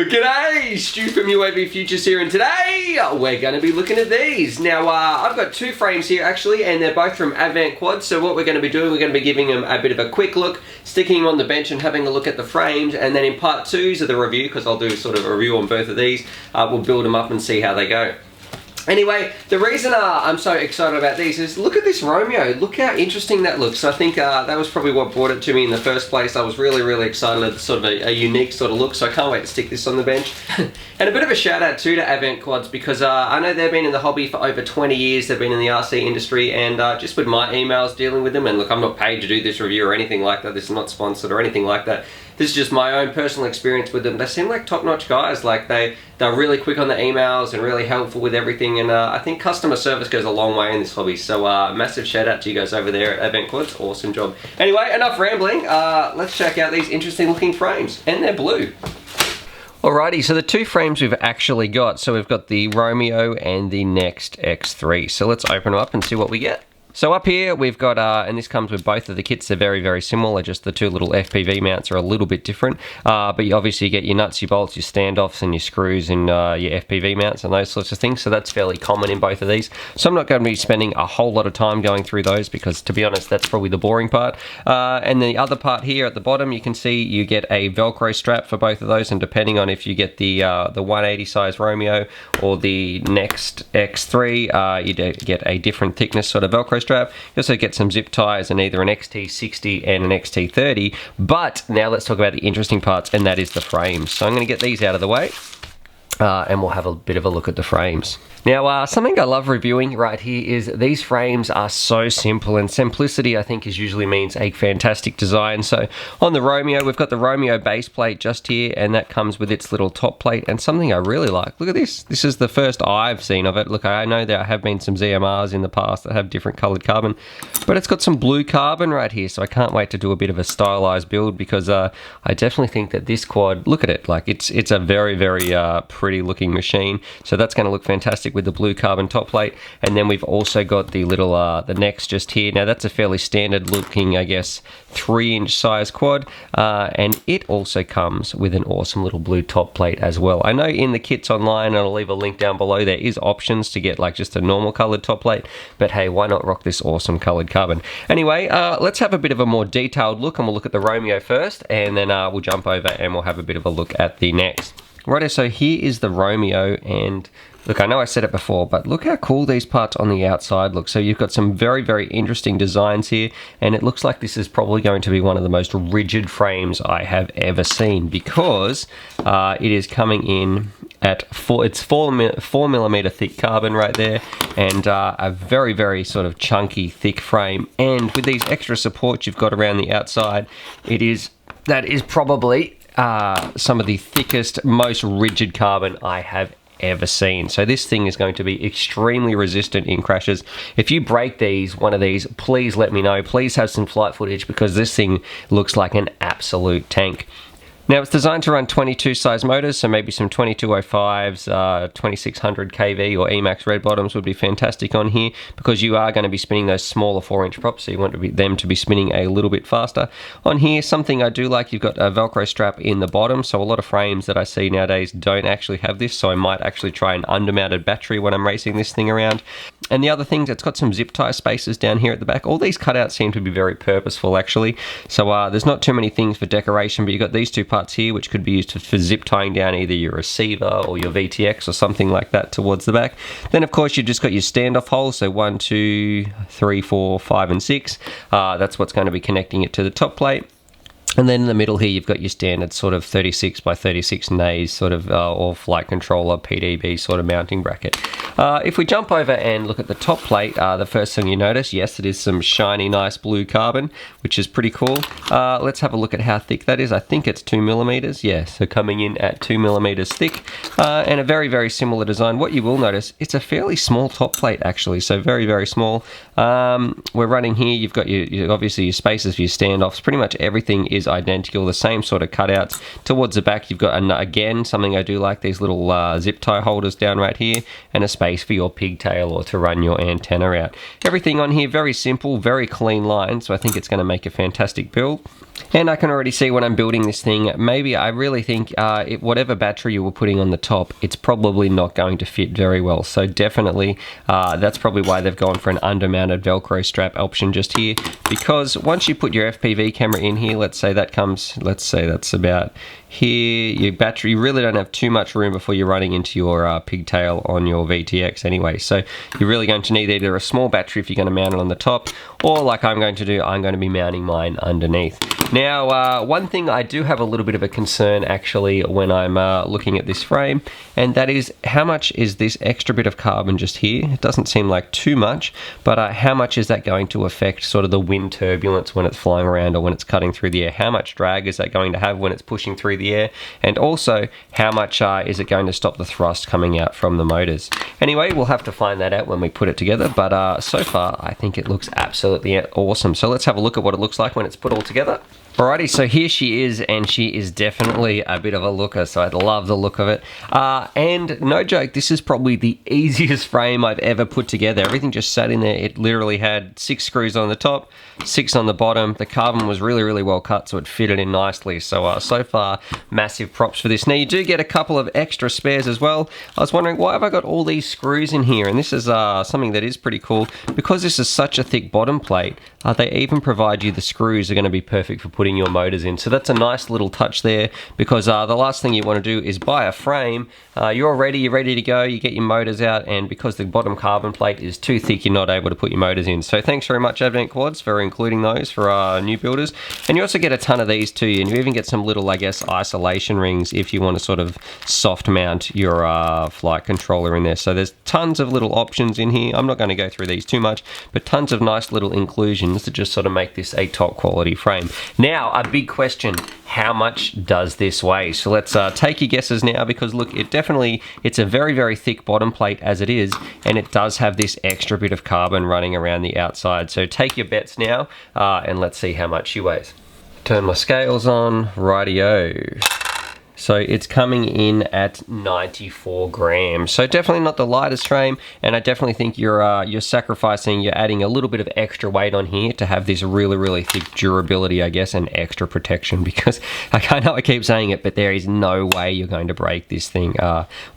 G'day, Stu from UAVfutures here, and today we're going to be looking at these. Now, I've got two frames here actually, and they're both from Avantquads. So what we're going to be doing, we're going to be giving them a bit of a quick look, sticking them on the bench and having a look at the frames, and then in part 2 of the review, because I'll do sort of a review on both of these, we'll build them up and see how they go. Anyway, the reason I'm so excited about these is look at this Romeo. Look how interesting that looks. I think that was probably what brought it to me in the first place. I was really excited at sort of a unique sort of look, so I can't wait to stick this on the bench. And a bit of a shout out too to Avantquads, because I know they've been in the hobby for over 20 years. They've been in the RC industry, and just with my emails dealing with them, and look, I'm not paid to do this review or anything like that. This is not sponsored or anything like that. This is just my own personal experience with them. They seem like top-notch guys. Like they're really quick on the emails and really helpful with everything. And I think customer service goes a long way in this hobby. So massive shout out to you guys over there at Avantquads. Awesome job. Anyway, enough rambling. Let's check out these interesting looking frames. And they're blue. Alrighty, so the two frames we've actually got. So we've got the Romeo and the Nex X3. So let's open them up and see what we get. So up here we've got, and this comes with both of the kits, they're very similar, just the two little FPV mounts are a little bit different, but you obviously get your nuts, your bolts, your standoffs and your screws and your FPV mounts and those sorts of things, so that's fairly common in both of these. So I'm not going to be spending a whole lot of time going through those because, to be honest, that's probably the boring part. And the other part here at the bottom, you can see you get a Velcro strap for both of those, and depending on if you get the 180 size Romeo or the Nex X3, you get a different thickness sort of Velcro strap. You also get some zip ties and either an XT60 and an XT30. But now let's talk about the interesting parts, and that is the frames. So I'm going to get these out of the way, and we'll have a bit of a look at the frames. Now, something I love reviewing right here is these frames are so simple, and simplicity I think usually means a fantastic design. So on the Romeo, we've got the Romeo base plate just here, and that comes with its little top plate, and something I really like. Look at this. This is the first I've seen of it. Look, I know there have been some ZMRs in the past that have different colored carbon, but it's got some blue carbon right here, so I can't wait to do a bit of a stylized build, because I definitely think that this quad, look at it, like it's a very pretty looking machine. So that's going to look fantastic with the blue carbon top plate. And then we've also got the little the Nex just here. Now that's a fairly standard looking, I guess, 3-inch size quad, and it also comes with an awesome little blue top plate as well. I know in the kits online, and I'll leave a link down below, there is options to get like just a normal colored top plate, but hey, why not rock this awesome colored carbon? Anyway, let's have a bit of a more detailed look, and we'll look at the Romeo first, and then we'll jump over and we'll have a bit of a look at the Nex. Righto, so here is the Romeo, and look, I know I said it before, but look how cool these parts on the outside look. So you've got some very interesting designs here, and it looks like this is probably going to be one of the most rigid frames I have ever seen, because it is coming in at 4 millimeter thick carbon right there, and a very sort of chunky thick frame. And with these extra supports you've got around the outside, that is probably some of the thickest, most rigid carbon I have ever seen. So this thing is going to be extremely resistant in crashes. If you break one of these, please let me know. Please have some flight footage, because this thing looks like an absolute tank. Now it's designed to run 22 size motors, so maybe some 2205s, 2600 kV or Emax red bottoms would be fantastic on here, because you are going to be spinning those smaller 4-inch props, so you want them to be spinning a little bit faster. On here, something I do like, you've got a Velcro strap in the bottom, so a lot of frames that I see nowadays don't actually have this, so I might actually try an undermounted battery when I'm racing this thing around. And the other thing, it's got some zip tie spaces down here at the back. All these cutouts seem to be very purposeful actually, so there's not too many things for decoration, but you've got these two parts here which could be used for zip tying down either your receiver or your VTX or something like that towards the back. Then of course you've just got your standoff holes, so 1, 2, 3, 4, 5 and 6. That's what's going to be connecting it to the top plate. And then in the middle here, you've got your standard sort of 36 by 36 nays sort of or flight controller PDB sort of mounting bracket. If we jump over and look at the top plate, the first thing you notice, yes, it is some shiny, nice blue carbon, which is pretty cool. Let's have a look at how thick that is. I think it's 2 millimeters. Yeah, so coming in at 2 millimeters thick, and a very similar design. What you will notice, it's a fairly small top plate actually, so very small. We're running here, you've got your obviously your spaces for your standoffs. Pretty much everything is identical, the same sort of cutouts. Towards the back, you've got, again, something I do like, these little zip tie holders down right here, and a space space for your pigtail or to run your antenna out. Everything on here very simple, very clean line, so I think it's going to make a fantastic build. And I can already see when I'm building this thing, maybe I really think whatever battery you were putting on the top, it's probably not going to fit very well. So definitely, that's probably why they've gone for an undermounted Velcro strap option just here. Because once you put your FPV camera in here, let's say that's about here, your battery, you really don't have too much room before you're running into your pigtail on your VTX anyway. So you're really going to need either a small battery if you're going to mount it on the top, or like I'm going to do, I'm going to be mounting mine underneath. Now, one thing I do have a little bit of a concern actually when I'm looking at this frame, and that is how much is this extra bit of carbon just here? It doesn't seem like too much, but how much is that going to affect sort of the wind turbulence when it's flying around or when it's cutting through the air? How much drag is that going to have when it's pushing through the air? And also, how much is it going to stop the thrust coming out from the motors? Anyway, we'll have to find that out when we put it together, but so far, I think it looks absolutely awesome. So let's have a look at what it looks like when it's put all together. Alrighty, so here she is, and she is definitely a bit of a looker, so I love the look of it. And no joke, this is probably the easiest frame I've ever put together. Everything just sat in there. It literally had 6 screws on the top, 6 on the bottom. The carbon was really, really well cut, so it fitted in nicely. So, so far, massive props for this. Now, you do get a couple of extra spares as well. I was wondering, why have I got all these screws in here? And this is something that is pretty cool. Because this is such a thick bottom plate, they even provide you the screws are going to be perfect for putting your motors in. So that's a nice little touch there, because the last thing you want to do is buy a frame, you're ready to go, you get your motors out, and because the bottom carbon plate is too thick, you're not able to put your motors in. So thanks very much Avantquads for including those for our new builders. And you also get a ton of these too, and you even get some little, I guess, isolation rings if you want to sort of soft mount your flight controller in there. So there's tons of little options in here. I'm not going to go through these too much, but tons of nice little inclusions to just sort of make this a top quality frame. Now, a big question, how much does this weigh? So let's take your guesses now, because look, it's a very, very thick bottom plate as it is, and it does have this extra bit of carbon running around the outside. So take your bets now, and let's see how much she weighs. Turn my scales on, rightio. So it's coming in at 94 grams. So definitely not the lightest frame, and I definitely think you're adding a little bit of extra weight on here to have this really, really thick durability, I guess, and extra protection, because I know I keep saying it, but there is no way you're going to break this thing.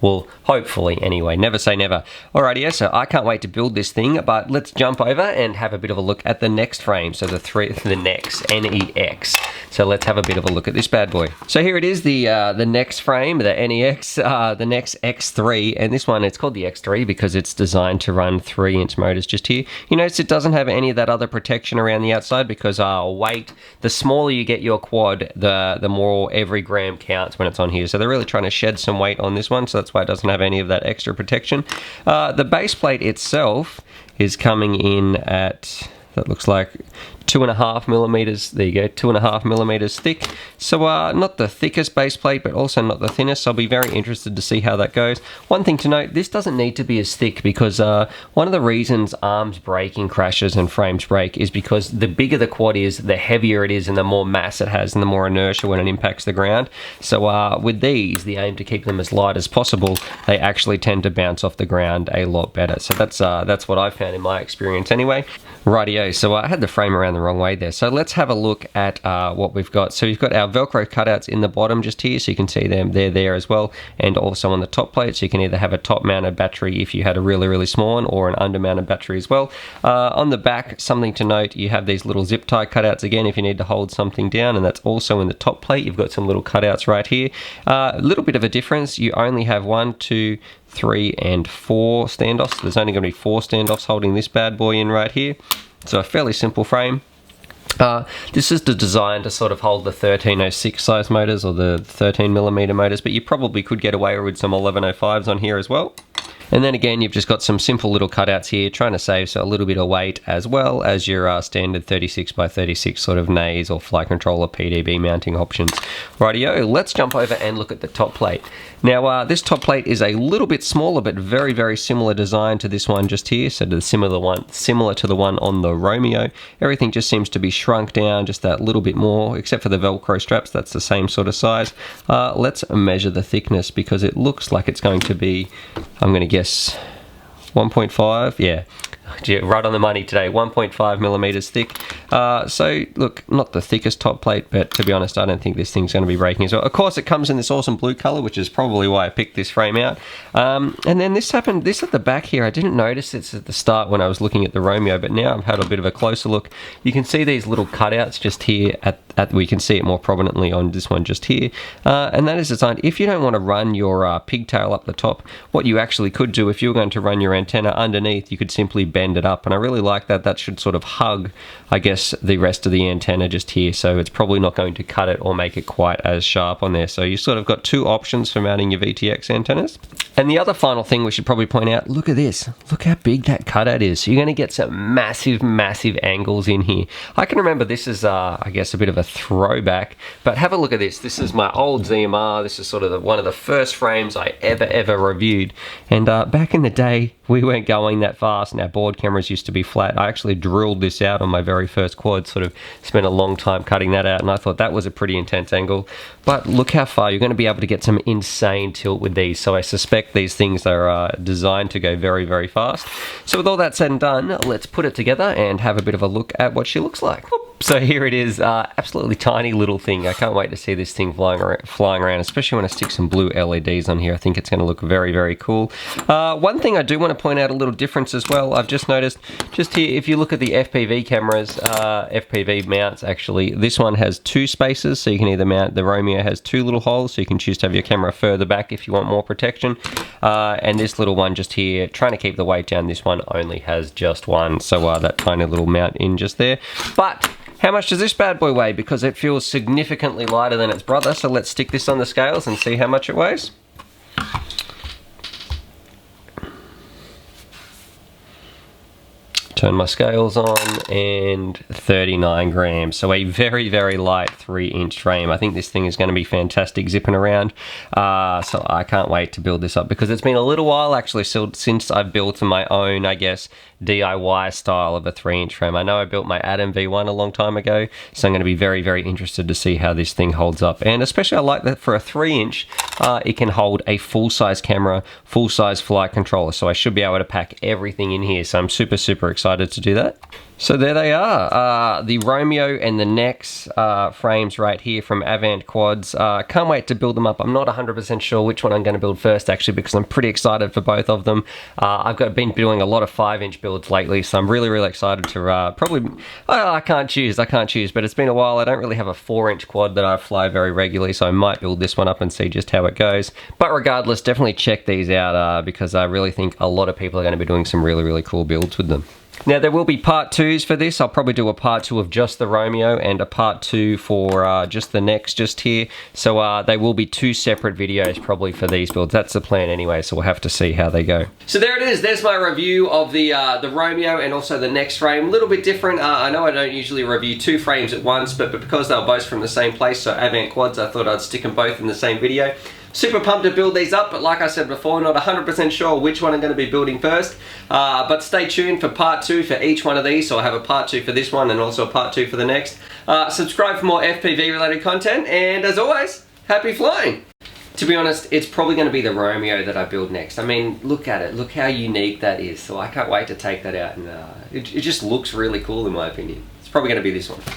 Well, hopefully anyway, never say never. Alrighty, yeah, so I can't wait to build this thing, but let's jump over and have a bit of a look at the next frame. So the Nex, N-E-X. So let's have a bit of a look at this bad boy. So here it is, the Nex frame, the NEX, the Nex X3, and this one, it's called the X3 because it's designed to run 3-inch motors just here. You notice it doesn't have any of that other protection around the outside, because weight, the smaller you get your quad, the more every gram counts when it's on here. So they're really trying to shed some weight on this one, so that's why it doesn't have any of that extra protection. The base plate itself is coming in at, that looks like 2.5 millimeters. There you go, 2.5 millimeters thick. So not the thickest base plate, but also not the thinnest. So I'll be very interested to see how that goes. One thing to note, this doesn't need to be as thick, because one of the reasons arms break in crashes and frames break is because the bigger the quad is, the heavier it is, and the more mass it has, and the more inertia when it impacts the ground. So with these, the aim to keep them as light as possible, they actually tend to bounce off the ground a lot better. So that's what I've found in my experience anyway. Rightio, so I had the frame around the wrong way there. So let's have a look at what we've got. So we've got our Velcro cutouts in the bottom just here, so you can see them, they're there as well, and also on the top plate, so you can either have a top mounted battery if you had a really, really small one, or an under mounted battery as well. On the back, something to note, you have these little zip tie cutouts again if you need to hold something down, and that's also in the top plate. You've got some little cutouts right here. A little bit of a difference, you only have 1, 2, 3 and 4 standoffs. There's only going to be 4 standoffs holding this bad boy in right here. So a fairly simple frame. This is designed to sort of hold the 1306 size motors, or the 13mm motors, but you probably could get away with some 1105s on here as well. And then again, you've just got some simple little cutouts here, trying to save a little bit of weight, as well as your standard 36x36 sort of naze or flight controller PDB mounting options. Rightio, let's jump over and look at the top plate. Now, this top plate is a little bit smaller, but very, very similar design to this one just here. So similar to the one on the Romeo. Everything just seems to be shrunk down just that little bit more, except for the Velcro straps. That's the same sort of size. Let's measure the thickness, because it looks like it's going to be, I'm going to guess, 1.5, yeah. Gee, right on the money today, 1.5 millimeters thick. So look, not the thickest top plate, but to be honest, I don't think this thing's going to be breaking as well. Of course, it comes in this awesome blue color, which is probably why I picked this frame out. And then this happened, this at the back here, I didn't notice it at the start when I was looking at the Romeo, but now I've had a bit of a closer look. You can see these little cutouts just here we can see it more prominently on this one just here. And that is designed, if you don't want to run your pigtail up the top, what you actually could do if you were going to run your antenna underneath, you could simply bend it up. And I really like that. That should sort of hug, I guess, the rest of the antenna just here. So it's probably not going to cut it or make it quite as sharp on there. So you sort of got two options for mounting your VTX antennas. And the other final thing we should probably point out, look at this. Look how big that cutout is. So you're going to get some massive, massive angles in here. I can remember this is, I guess, a bit of a throwback, but have a look at this. This is my old ZMR. This is sort of one of the first frames I ever reviewed. And back in the day, we weren't going that fast and our board cameras used to be flat. I actually drilled this out on my very first quad, sort of spent a long time cutting that out, and I thought that was a pretty intense angle. But look how far, you're going to be able to get some insane tilt with these. So I suspect these things are designed to go very, very fast. So with all that said and done, let's put it together and have a bit of a look at what she looks like. So here it is, absolutely tiny little thing. I can't wait to see this thing flying around, especially when I stick some blue LEDs on here. I think it's going to look very, very cool. One thing I do want to point out, a little difference as well. I've just noticed, just here, if you look at the FPV cameras, FPV mounts actually, this one has two spaces, so you can either mount, the Romeo has two little holes, so you can choose to have your camera further back if you want more protection. And this little one just here, trying to keep the weight down, this one only has just one, so that tiny little mount in just there. But how much does this bad boy weigh? Because it feels significantly lighter than its brother, so let's stick this on the scales and see how much it weighs. Turn my scales on, and 39 grams. So a very, very light 3-inch frame. I think this thing is going to be fantastic zipping around. So I can't wait to build this up, because it's been a little while actually since I've built my own, I guess, DIY style of a 3-inch frame. I know I built my Atom V1 a long time ago, so I'm going to be very, very interested to see how this thing holds up. And especially I like that for a 3-inch, it can hold a full-size camera, full-size flight controller, so I should be able to pack everything in here. So I'm super, super excited to do that. So there they are, the Romeo and the Nex frames right here from Avantquads. Can't wait to build them up. I'm not 100% sure which one I'm going to build first actually, because I'm pretty excited for both of them. I've been doing a lot of 5-inch builds lately, so I'm really, really excited to probably, I can't choose, but it's been a while. I don't really have a 4-inch quad that I fly very regularly, so I might build this one up and see just how it goes. But regardless, definitely check these out because I really think a lot of people are going to be doing some really, really cool builds with them. Now there will be part 2s for this. I'll probably do a part 2 of just the Romeo and a part 2 for just the Nex just here. So they will be 2 separate videos probably for these builds. That's the plan anyway, so we'll have to see how they go. So there it is. There's my review of the Romeo and also the Nex frame. A little bit different. I know I don't usually review 2 frames at once, but because they were both from the same place, so Avantquads, I thought I'd stick them both in the same video. Super pumped to build these up, but like I said before, not 100% sure which one I'm going to be building first. But stay tuned for part 2 for each one of these. So I have a part 2 for this one and also a part 2 for the next. Subscribe for more FPV related content, and as always, happy flying! To be honest, it's probably going to be the Romeo that I build next. I mean, look at it. Look how unique that is. So I can't wait to take that out, and it just looks really cool in my opinion. It's probably going to be this one.